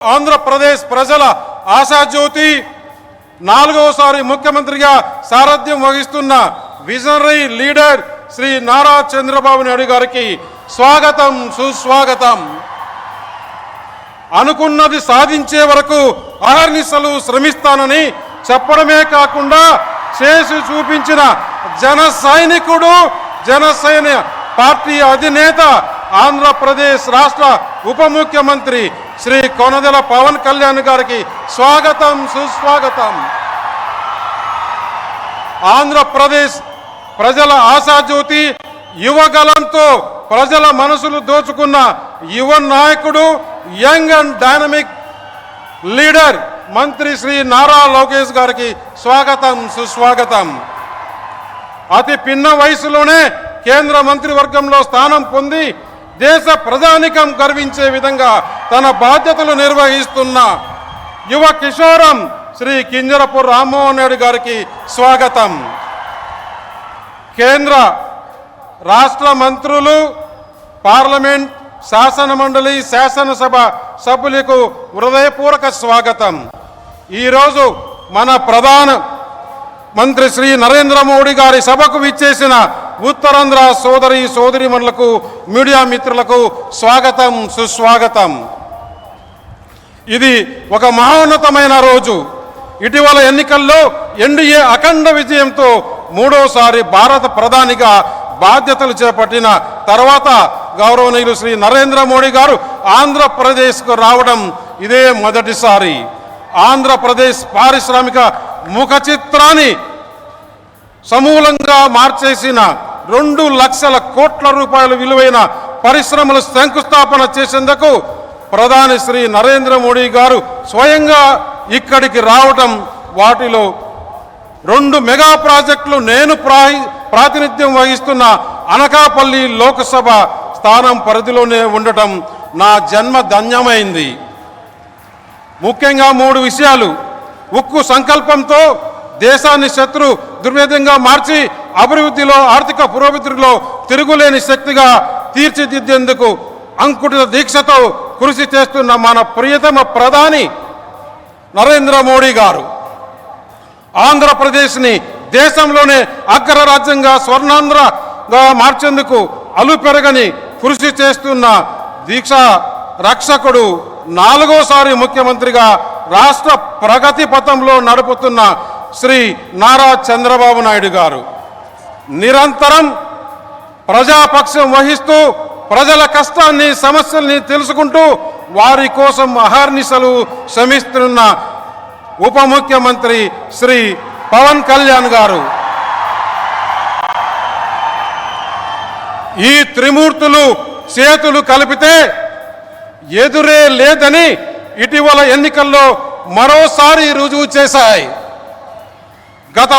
ఆంధ్రప్రదేశ్ ప్రజల ఆశాజ్యోతి నాలుగవసారి ముఖ్యమంత్రిగా సారథ్యం వహిస్తున్న విజనరీ లీడర్ శ్రీ నారా చంద్రబాబు నాయుడు గారికి స్వాగతం సుస్వాగతం. అనుకున్నది సాధించే వరకు అహర్నిశలు శ్రమిస్తానని చెప్పడమే కాకుండా చేసి చూపించిన జన సైనికుడు జనసేన పార్టీ అధినేత ఆంధ్రప్రదేశ్ రాష్ట్ర ఉప ముఖ్యమంత్రి శ్రీ కొనదెల పవన్ కళ్యాణ్ గారికి స్వాగతం సుస్వాగతం. ఆంధ్రప్రదేశ్ ప్రజల ఆశాజ్యోతి యువగలంతో ప్రజల మనసులు దోచుకున్న యువ నాయకుడు యంగ్ అండ్ డైనమిక్ లీడర్ మంత్రి శ్రీ నారా లోకేష్ గారికి స్వాగతం సుస్వాగతం. అతి పిన్న వయసులోనే కేంద్ర మంత్రివర్గంలో స్థానం పొంది దేశ ప్రజానికం గర్వించే విధంగా తన బాధ్యతలు నిర్వహిస్తున్న యువ కిషోరం శ్రీ కింజరపు రామ్మోహన్ నాయుడు గారికి స్వాగతం. కేంద్ర రాష్ట్ర మంత్రులు, పార్లమెంట్, శాసన మండలి, శాసనసభ సభ్యులకు హృదయపూర్వక స్వాగతం. ఈరోజు మన ప్రధాన మంత్రి శ్రీ నరేంద్ర మోడీ గారి సభకు విచ్చేసిన ఉత్తరాంధ్ర సోదరీమణులకు, మీడియా మిత్రులకు స్వాగతం సుస్వాగతం. ఇది ఒక మహోన్నతమైన రోజు. ఇటీవల ఎన్నికల్లో ఎన్డీఏ అఖండ విజయంతో మూడోసారి భారత ప్రధానిగా బాధ్యతలు చేపట్టిన తర్వాత గౌరవనీయులు శ్రీ నరేంద్ర మోడీ గారు ఆంధ్రప్రదేశ్కు రావడం ఇదే మొదటిసారి. ఆంధ్రప్రదేశ్ పారిశ్రామిక ముఖ చిత్రాన్ని సమూలంగా మార్చేసిన 2 లక్షల కోట్ల రూపాయల విలువైన పరిశ్రమలు శంకుస్థాపన చేసేందుకు ప్రధాని శ్రీ నరేంద్ర మోడీ గారు స్వయంగా ఇక్కడికి రావటం, వాటిలో 2 మెగా ప్రాజెక్టులు నేను ప్రాతినిధ్యం వహిస్తున్న అనకాపల్లి లోక్సభ స్థానం పరిధిలోనే ఉండటం నా జన్మ ధన్యమైంది. ముఖ్యంగా 3 విషయాలు. ఉక్కు సంకల్పంతో దేశాన్ని శత్రు దుర్వేదంగా మార్చి అభివృద్ధిలో, ఆర్థిక పురోభివృద్ధిలో తిరుగులేని శక్తిగా తీర్చిదిద్దేందుకు అంకుటిత దీక్షతో కృషి చేస్తున్న మన ప్రియతమ ప్రధాని నరేంద్ర మోడీ గారు ఆంధ్రప్రదేశ్ని దేశంలోనే అగ్రరాజ్యంగా స్వర్ణాంధ్రగా మార్చేందుకు అలుపెరగని కృషి చేస్తున్న దీక్ష రక్షకుడు, 4వసారి ముఖ్యమంత్రిగా రాష్ట్ర ప్రగతి పథంలో నడుపుతున్న శ్రీ నారా చంద్రబాబు నాయుడు గారు నిరంతరం ప్రజాపక్షం వహిస్తూ ప్రజల కష్టాన్ని, సమస్యల్ని తెలుసుకుంటూ వారి కోసం అహర్నిశలు శ్రమిస్తున్న ఉప ముఖ్యమంత్రి శ్రీ పవన్ కళ్యాణ్ గారు. ఈ త్రిమూర్తులు చేతులు కలిపితే ఎదురే లేదని ఇటీవల ఎన్నికల్లో మరోసారి రుజువు చేశాయి. గత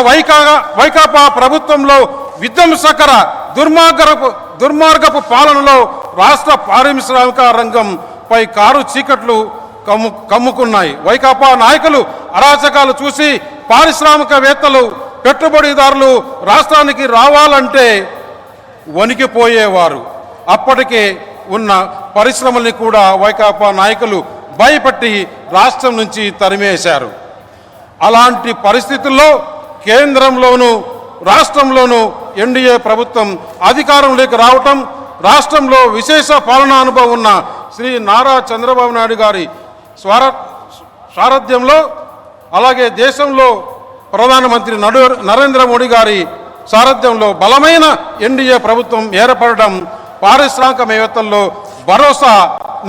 వైకాపా ప్రభుత్వంలో విధ్వంసకర దుర్మార్గపు పాలనలో రాష్ట్ర పారిశ్రామిక రంగంపై కారు చీకట్లు కమ్ముకున్నాయి. వైకాపా నాయకులు అరాచకాలు చూసి పారిశ్రామికవేత్తలు, పెట్టుబడిదారులు రాష్ట్రానికి రావాలంటే వణికిపోయేవారు. అప్పటికే ఉన్న పరిశ్రమల్ని కూడా వైకాపా నాయకులు భయపెట్టి రాష్ట్రం నుంచి తరిమేశారు. అలాంటి పరిస్థితుల్లో కేంద్రంలోనూ రాష్ట్రంలోనూ ఎన్డీఏ ప్రభుత్వం అధికారంలోకి రావటం, రాష్ట్రంలో విశేష పాలనా అనుభవం ఉన్న శ్రీ నారా చంద్రబాబు నాయుడు గారి సారథ్యంలో, అలాగే దేశంలో ప్రధానమంత్రి నరేంద్ర మోడీ గారి సారథ్యంలో బలమైన ఎన్డీఏ ప్రభుత్వం ఏర్పడడం పారిశ్రామికవేత్తల్లో భరోసా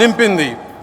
నింపింది.